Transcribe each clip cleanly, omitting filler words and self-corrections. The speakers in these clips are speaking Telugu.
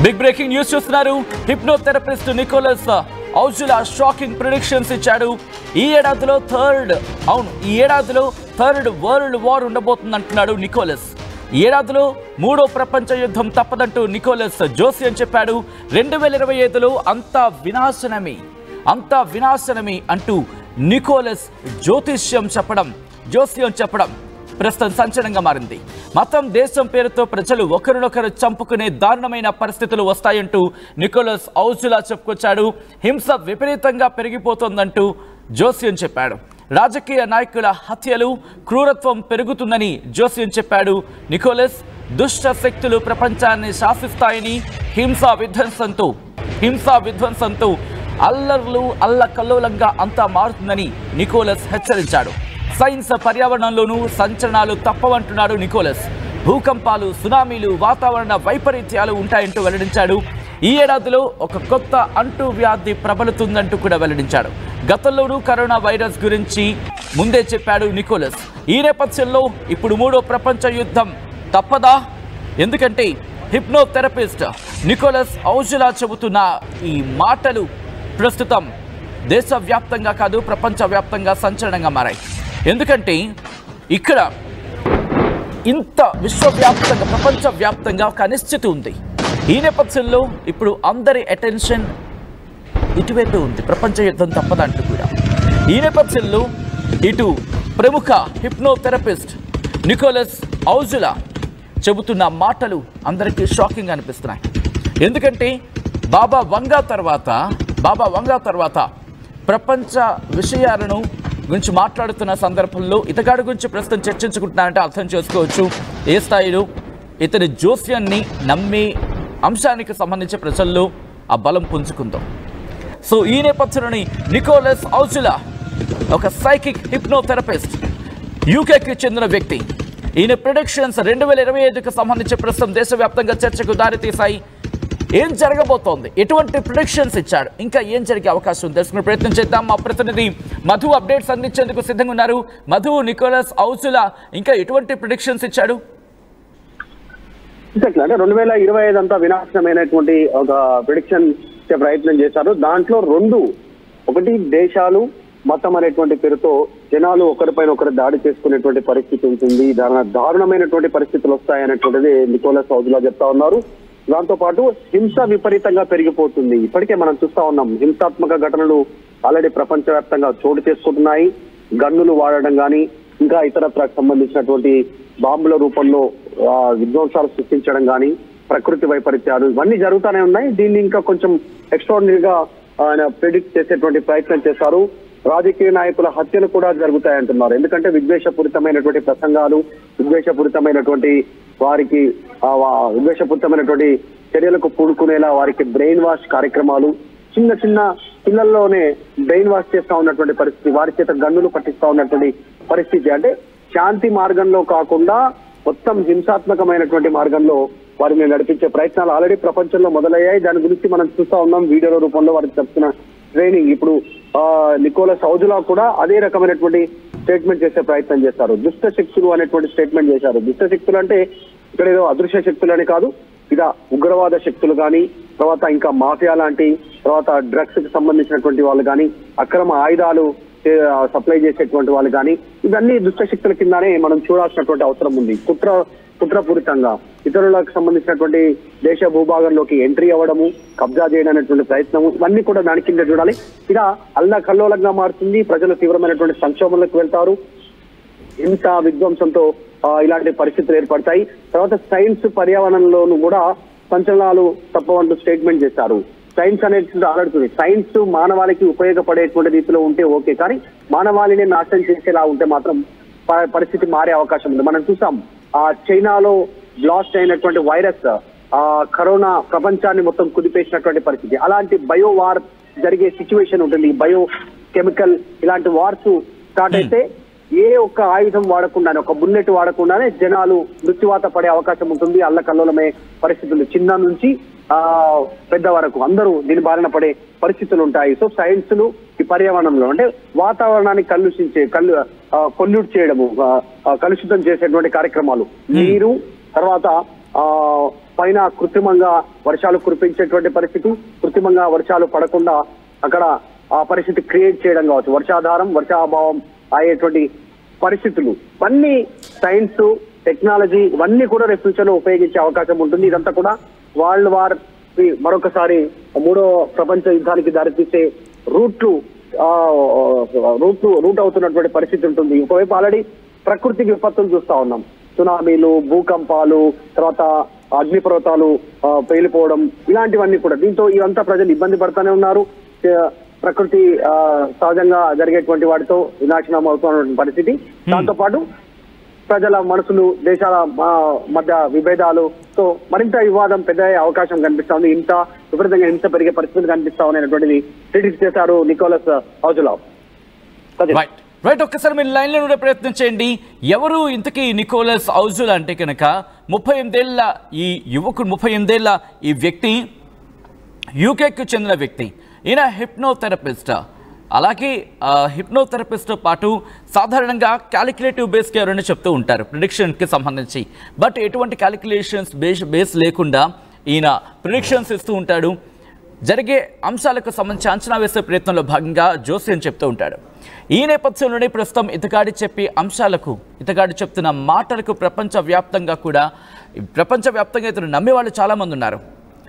బిగ్ బ్రేకింగ్ న్యూస్ చూస్తున్నారు. హిప్నోథెరపిస్ట్ నికోలస్ ఔజులా షాకింగ్ ప్రిడిక్షన్స్ ఇచ్చాడు. ఈ ఏడాదిలో థర్డ్ వరల్డ్ వార్ ఉండబోతుంది అంటున్నాడు నికోలస్. ఈ ఏడాదిలో మూడో ప్రపంచ యుద్ధం తప్పదంటూ నికోలస్ జోస్యం చెప్పాడు. 2025లో అంతా వినాశనమే అంటూ నికోలస్ జోస్యం చెప్పడం ప్రస్తుతం సంచలనంగా మారింది. మతం దేశం పేరుతో ప్రజలు ఒకరినొకరు చంపుకునే దారుణమైన పరిస్థితులు వస్తాయంటూ నికోలస్ ఔజులా చెప్పుకొచ్చాడు. హింస విపరీతంగా పెరిగిపోతోందంటూ జోస్యం చెప్పాడు. రాజకీయ నాయకుల హత్యలు, క్రూరత్వం పెరుగుతుందని జోస్యం చెప్పాడు. నికోలస్ దుష్ట శక్తులు ప్రపంచాన్ని శాసిస్తాయని, హింసా విధ్వంసంతో అల్లకల్లోలంగా అంతా మారుతుందని నికోలస్ హెచ్చరించాడు. సైన్స్ పర్యావరణంలోనూ సంచలనాలు తప్పవంటున్నాడు నికోలస్. భూకంపాలు, సునామీలు, వాతావరణ వైపరీత్యాలు ఉంటాయంటూ వెల్లడించాడు. ఈ ఏడాదిలో ఒక కొత్త అంటువ్యాధి ప్రబలుతుందంటూ కూడా వెల్లడించాడు. గతంలోనూ కరోనా వైరస్ గురించి ముందే చెప్పాడు నికోలస్. ఈ నేపథ్యంలో ఇప్పుడు మూడో ప్రపంచ యుద్ధం తప్పదా? ఎందుకంటే హిప్నోథెరపిస్ట్ నికోలస్ ఔజులా చెబుతున్న ఈ మాటలు ప్రస్తుతం దేశవ్యాప్తంగా కాదు, ప్రపంచవ్యాప్తంగా సంచలనంగా మారాయి. ఎందుకంటే ఇక్కడ ఇంత విశ్వవ్యాప్తంగా, ప్రపంచవ్యాప్తంగా ఒక అనిశ్చితి ఉంది. ఈ నేపథ్యంలో ఇప్పుడు అందరి అటెన్షన్ ఇటువైపు ఉంది. ప్రపంచ యుద్ధం తప్పదంటూ కూడా ఈ నేపథ్యంలో ఇటు ప్రముఖ హిప్నోథెరపిస్ట్ నికోలస్ ఔజులా చెబుతున్న మాటలు అందరికీ షాకింగ్ అనిపిస్తున్నాయి. ఎందుకంటే బాబా వంగా తర్వాత ప్రపంచ విషయాలను గురించి మాట్లాడుతున్న సందర్భంలో ఇతగాడి గురించి ప్రస్తుతం చర్చించుకుంటున్నారంటే అర్థం చేసుకోవచ్చు ఏ స్థాయిలో ఇతని జోస్యాన్ని నమ్మే అంశానికి సంబంధించి ప్రజల్లో ఆ బలం పుంజుకుందాం. సో ఈ నేపథ్యంలోని నికోలస్ ఔజులా ఒక సైకిక్ హిప్నోథెరపిస్ట్, యూకేకి చెందిన వ్యక్తి. ఈయన ప్రిడిక్షన్స్ 2025కు సంబంధించి ప్రస్తుతం దేశవ్యాప్తంగా చర్చకు దారితీశాయి. ఏం జరగబోతోంది, ఎటువంటి ప్రిడిక్షన్స్ ఇచ్చాడు, ఇంకా ఏం జరిగే అవకాశం ఉంది తెలుసుకునే ప్రయత్నం చేద్దాం. మా ప్రతినిధి మధు అప్డేట్స్ అందించేందుకు సిద్ధంగా ఉన్నారు. మధు, నికోలస్ ఔజులా ఇంకా ఎటువంటి ప్రిడిక్షన్స్ ఇచ్చాడు? అంటే 2025 అంతా వినాశనమైనటువంటి ఒక ప్రిడిక్షన్ ప్రయత్నం చేశారు. దాంట్లో ఒకటి దేశాలు, మతం అనేటువంటి పేరుతో జనాలు ఒకరిపైన ఒకరు దాడి చేసుకునేటువంటి పరిస్థితి ఉంటుంది, దారుణమైనటువంటి పరిస్థితులు వస్తాయనేటువంటిది నికోలస్ ఔజులా చెప్తా ఉన్నారు. దాంతో పాటు హింస విపరీతంగా పెరిగిపోతుంది. ఇప్పటికే మనం చూస్తా ఉన్నాం, హింసాత్మక ఘటనలు ఆల్రెడీ ప్రపంచవ్యాప్తంగా చోటు చేసుకుంటున్నాయి. గన్నులు వాడడం కానీ, ఇంకా ఇతరత్రకు సంబంధించినటువంటి బాంబుల రూపంలో విధ్వంసాలు సృష్టించడం కానీ, ప్రకృతి వైపరీత్యాలు ఇవన్నీ జరుగుతూనే ఉన్నాయి. దీన్ని ఇంకా కొంచెం ఎక్స్ట్రాడినరీగా ఆయన ప్రిడిక్ట్ చేసేటువంటి ప్రయత్నం చేశారు. రాజకీయ నాయకుల హత్యలు కూడా జరుగుతాయంటున్నారు. ఎందుకంటే విద్వేషపూరితమైనటువంటి ప్రసంగాలు, విద్వేషపూరితమైనటువంటి చర్యలకు పూనుకునేలా వారికి బ్రెయిన్ వాష్ కార్యక్రమాలు, చిన్న పిల్లల్లోనే బ్రెయిన్ వాష్ చేస్తా ఉన్నటువంటి పరిస్థితి, వారి చేత గన్నులు పట్టిస్తా ఉన్నటువంటి పరిస్థితి. అంటే శాంతి మార్గంలో కాకుండా మొత్తం హింసాత్మకమైనటువంటి మార్గంలో వారిని నడిపించే ప్రయత్నాలు ఆల్రెడీ ప్రపంచంలో మొదలయ్యాయి. దాని గురించి మనం చూస్తా ఉన్నాం వీడియోల రూపంలో వారికి చెప్తున్న ట్రైనింగ్. ఇప్పుడు నికోలస్ ఔజులా కూడా అదే రకమైనటువంటి స్టేట్మెంట్ చేసే ప్రయత్నం చేశారు. దుష్ట శక్తులు అనేటువంటి స్టేట్మెంట్ చేశారు. దుష్ట శక్తులు అంటే ఇక్కడ ఏదో అదృశ్య శక్తులు అని కాదు, ఇక ఉగ్రవాద శక్తులు కానీ, తర్వాత ఇంకా మాఫియా లాంటి, తర్వాత డ్రగ్స్ కి సంబంధించినటువంటి వాళ్ళు కానీ, అక్రమ ఆయుధాలు సప్లై చేసేటువంటి వాళ్ళు కానీ, ఇవన్నీ దుష్ట శక్తుల కిందనే మనం చూడాల్సినటువంటి అవసరం ఉంది. కుట్రపూరితంగా ఇతరులకు సంబంధించినటువంటి దేశ భూభాగంలోకి ఎంట్రీ అవ్వడము, కబ్జా చేయడం అనేటువంటి ప్రయత్నము, ఇవన్నీ కూడా దాని కింద చూడాలి. ఇలా అల్లకల్లోలంగా మారుతుంది. ప్రజలు తీవ్రమైనటువంటి సంక్షోభంలోకి వెళ్తారు. హింస విధ్వంసంతో ఇలాంటి పరిస్థితులు ఏర్పడతాయి. తర్వాత సైన్స్ పర్యావరణంలోనూ కూడా సంచలనాలు తప్పవంటూ స్టేట్మెంట్ చేశారు. సైన్స్ అనేది ఆడుతుంది. సైన్స్ మానవాళికి ఉపయోగపడేటువంటి రీతిలో ఉంటే ఓకే, కానీ మానవాళిని నాశనం చేసేలా ఉంటే మాత్రం పరిస్థితి మారే అవకాశం ఉంది. మనం చూసాం చైనాలో బ్లాస్ట్ అయినటువంటి వైరస్ కరోనా ప్రపంచాన్ని మొత్తం కుదిపేసినటువంటి పరిస్థితి. అలాంటి బయో వార్ జరిగే సిచ్యువేషన్ ఉంటుంది. బయో కెమికల్ ఇలాంటి వార్స్ స్టార్ట్ అయితే ఏ ఒక్క ఆయుధం వాడకుండానే, ఒక బుల్లెట్ వాడకుండానే జనాలు మృత్యువాత పడే అవకాశం ఉంటుంది. అల్లకల్లోలమే పరిస్థితులు, చిన్న నుంచి పెద్ద వరకు అందరూ దీని బారిన పడే పరిస్థితులు ఉంటాయి. సో సైన్స్ ను ఈ పర్యావరణంలో అంటే వాతావరణాన్ని పొల్యూట్ చేయడము, కలుషితం చేసేటువంటి కార్యక్రమాలు, నీరు, తర్వాత పైన కృత్రిమంగా వర్షాలు కురిపించేటువంటి పరిస్థితి, కృత్రిమంగా వర్షాలు పడకుండా అక్కడ ఆ పరిస్థితి క్రియేట్ చేయడం కావచ్చు, వర్షాధారం వర్షాభావం అయ్యేటువంటి పరిస్థితులు ఇవన్నీ సైన్స్ టెక్నాలజీ ఇవన్నీ కూడా రేపు ఫ్యూచర్ లో ఉపయోగించే అవకాశం ఉంటుంది. ఇదంతా కూడా వరల్డ్ వార్ మరొకసారి 3వ ప్రపంచ యుద్ధానికి దారితీసే రూట్ అవుతున్నటువంటి పరిస్థితి ఉంటుంది. ఒకవైపు ఆల్రెడీ ప్రకృతి విపత్తులు చూస్తా ఉన్నాం, సునామీలు, భూకంపాలు, తర్వాత అగ్నిపర్వతాలు పేలిపోవడం, ఇలాంటివన్నీ కూడా. దీంతో ఇవంతా ప్రజలు ఇబ్బంది పడుతూనే ఉన్నారు. ప్రకృతి సహజంగా జరిగేటువంటి వాటితో వినాశనం అవుతున్నటువంటి పరిస్థితి. దాంతో పాటు ప్రజల మనసులు, దేశాల మధ్య విభేదాలతో మరింత వివాదం పెద్ద అవకాశం కనిపిస్తా ఉంది. ఇంత విపరీతంగా హింస పెరిగే పరిస్థితులు కనిపిస్తా ఉన్నాయనేటువంటిది ప్రిడిక్ట్ చేశారు నికోలస్ హౌజులా. రైట్, ఒక్కసారి మీరు లైన్ లో ఉండే ప్రయత్నం చేయండి. ఎవరు ఇంతకీ నికోలస్ హౌజులా అంటే కనుక 38 ఏళ్ల ఈ యువకుడు, 38 ఏళ్ల ఈ వ్యక్తి యూకేకు చెందిన వ్యక్తి. ఈయన హిప్నోథెరపిస్ట్. అలాగే హిప్నోథెరపిస్ట్తో పాటు సాధారణంగా క్యాలిక్యులేటివ్ బేస్కి ఎవరైనా చెప్తూ ఉంటారు ప్రిడిక్షన్కి సంబంధించి. బట్ ఎటువంటి క్యాలిక్యులేషన్స్ బేస్ లేకుండా ఈయన ప్రిడిక్షన్స్ ఇస్తూ ఉంటాడు. జరిగే అంశాలకు సంబంధించి అంచనా వేసే ప్రయత్నంలో భాగంగా జోస్యం చెప్తూ ఉంటాడు. ఈ నేపథ్యంలోనే ప్రస్తుతం ఇతగాడి చెప్తున్న మాటలకు ప్రపంచవ్యాప్తంగా ఇతను నమ్మేవాళ్ళు చాలామంది ఉన్నారు.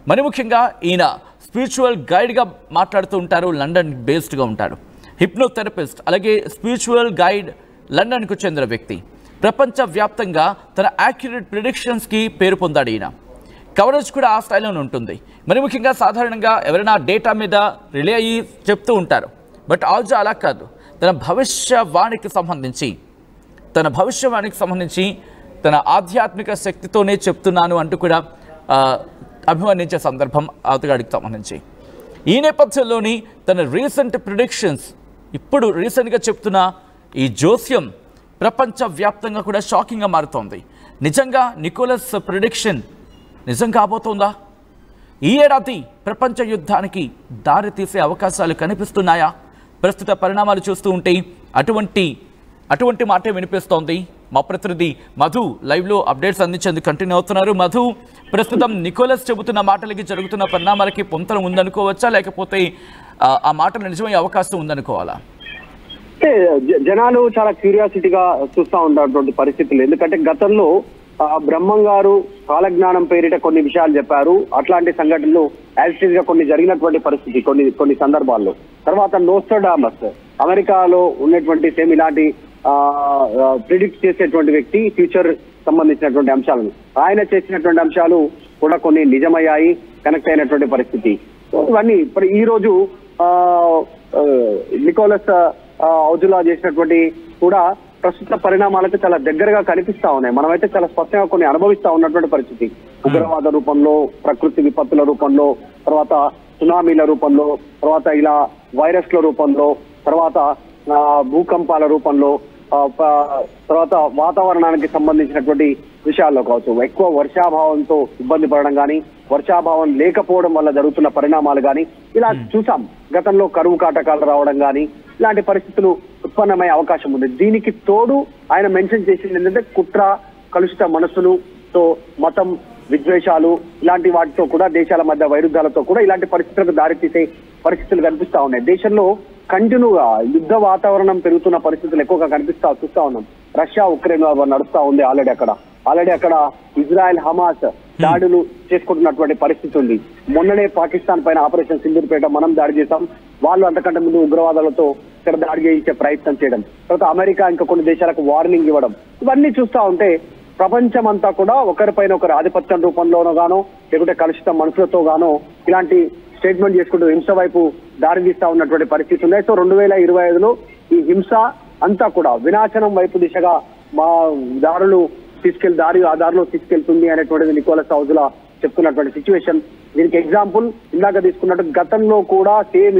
మరి ముఖ్యంగా ఈయన స్పిరిచువల్ గైడ్గా మాట్లాడుతూ ఉంటారు, లండన్ బేస్డ్గా ఉంటాడు. హిప్నోథెరపిస్ట్, అలాగే స్పిరిచువల్ గైడ్, లండన్కు చెందిన వ్యక్తి. ప్రపంచవ్యాప్తంగా తన యాక్యురేట్ ప్రిడిక్షన్స్కి పేరు పొందాడు ఈయన. కవరేజ్ కూడా ఆ స్థాయిలోనే ఉంటుంది. మరి ముఖ్యంగా సాధారణంగా ఎవరైనా డేటా మీద రిలే అయ్యి చెప్తూ ఉంటారు. బట్ హౌజులా అలా కాదు. తన భవిష్యవాణికి సంబంధించి తన ఆధ్యాత్మిక శక్తితోనే చెప్తున్నాను అంటూ కూడా అభివర్ణించే సందర్భం అతగాడికి సంబంధించి. ఈ నేపథ్యంలోని తన రీసెంట్ ప్రిడిక్షన్స్, ఇప్పుడు రీసెంట్గా చెప్తున్న ఈ జోస్యం ప్రపంచవ్యాప్తంగా కూడా షాకింగ్గా మారుతోంది. నిజంగా నికోలస్ ప్రిడిక్షన్ నిజం కాబోతోందా? ఈ ఏడాది ప్రపంచ యుద్ధానికి దారి తీసే అవకాశాలు కనిపిస్తున్నాయా? ప్రస్తుత పరిణామాలు చూస్తూ ఉంటే అటువంటి మాటే వినిపిస్తోంది. మా ప్రతినిధి మధు లైవ్లో అప్డేట్స్ అందించేందుకు కంటిన్యూ అవుతున్నారు. మధు, ప్రస్తుతం నికోలస్ చెబుతున్న మాటలకి జరుగుతున్న పరిణామాలకి పొంతన ఉందనుకోవచ్చా, లేకపోతే ఆ మాటలు నిజమయ్యే అవకాశం ఉందనుకోవాలా? జనాలు చాలా క్యూరియాసిటీగా చూస్తూ ఉన్నటువంటి పరిస్థితులు. ఎందుకంటే గతంలో బ్రహ్మం గారు కాలజ్ఞానం పేరిట కొన్ని విషయాలు చెప్పారు. అట్లాంటి సంఘటనలు యాక్సిడెంట్ గా కొన్ని జరిగినటువంటి పరిస్థితి కొన్ని సందర్భాల్లో. తర్వాత నోస్ట్రాడామస్, అమెరికాలో ఉన్నటువంటి సేమ్ ఇలాంటి ప్రిడిక్ట్ చేసేటువంటి వ్యక్తి, ఫ్యూచర్ సంబంధించినటువంటి అంశాలను ఆయన చేసినటువంటి అంశాలు కూడా కొన్ని నిజమయ్యాయి, కనెక్ట్ అయినటువంటి పరిస్థితి. ఇవన్నీ ఇప్పుడు ఈ రోజు నికోలస్ హౌజులా చేసినటువంటి కూడా ప్రస్తుత పరిణామాలకు చాలా దగ్గరగా కనిపిస్తా ఉన్నాయి. మనమైతే చాలా స్పష్టంగా కొన్ని అనుభవిస్తా ఉన్నటువంటి పరిస్థితి. ఉగ్రవాద రూపంలో, ప్రకృతి విపత్తుల రూపంలో, తర్వాత సునామీల రూపంలో, తర్వాత ఇలా వైరస్ల రూపంలో, తర్వాత భూకంపాల రూపంలో, తర్వాత వాతావరణానికి సంబంధించినటువంటి విషయాల్లో కావచ్చు, ఎక్కువ వర్షాభావంతో ఇబ్బంది పడడం కానీ, వర్షాభావం లేకపోవడం వల్ల జరుగుతున్న పరిణామాలు కానీ ఇలా చూసాం. గతంలో కరువు కాటకాలు రావడం కానీ ఇలాంటి పరిస్థితులు ఉత్పన్నమయ్యే అవకాశం ఉంది. దీనికి తోడు ఆయన మెన్షన్ చేసింది ఏంటంటే కుట్ర, కలుషిత మనసులుతో, మతం, విద్వేషాలు ఇలాంటి వాటితో కూడా, దేశాల మధ్య వైరుధ్యాలతో కూడా ఇలాంటి పరిస్థితులకు దారితీసే పరిస్థితులు కనిపిస్తా ఉన్నాయి. దేశంలో కంటిన్యూగా యుద్ధ వాతావరణం పెరుగుతున్న పరిస్థితులు ఎక్కువగా చూస్తా ఉన్నాం. రష్యా ఉక్రెయిన్ నడుస్తా ఉంది. ఆల్రెడీ అక్కడ ఇజ్రాయెల్ హమాస్ దాడులు చేసుకుంటున్నటువంటి పరిస్థితి ఉంది. మొన్ననే పాకిస్తాన్ పైన ఆపరేషన్ సింధూర్పేట మనం దాడి చేశాం. వాళ్ళు అంతకంటే ముందు ఉగ్రవాదాలతో ఇక్కడ దాడి చేయించే ప్రయత్నం చేయడం, తర్వాత అమెరికా ఇంకా కొన్ని దేశాలకు వార్నింగ్ ఇవ్వడం, ఇవన్నీ చూస్తా ఉంటే ప్రపంచం అంతా కూడా ఒకరిపైన ఒకరు ఆధిపత్యం రూపంలోనో గానో, లేకుంటే కలుషిత మనుషులతో గానో ఇలాంటి స్టేట్మెంట్ చేసుకుంటూ హింస వైపు దారి తీస్తా ఉన్నటువంటి పరిస్థితి ఉన్నాయి. సో 2025లో ఈ హింస అంతా కూడా వినాశనం వైపు దిశగా మా దారులు ఆ దారిలో తీసుకెళ్తుంది అనేటువంటిది నికోలస్ హౌజులా చెప్తున్నటువంటి సిచ్యువేషన్. దీనికి ఎగ్జాంపుల్ ఇందాక తీసుకున్నట్టు గతంలో కూడా సేమ్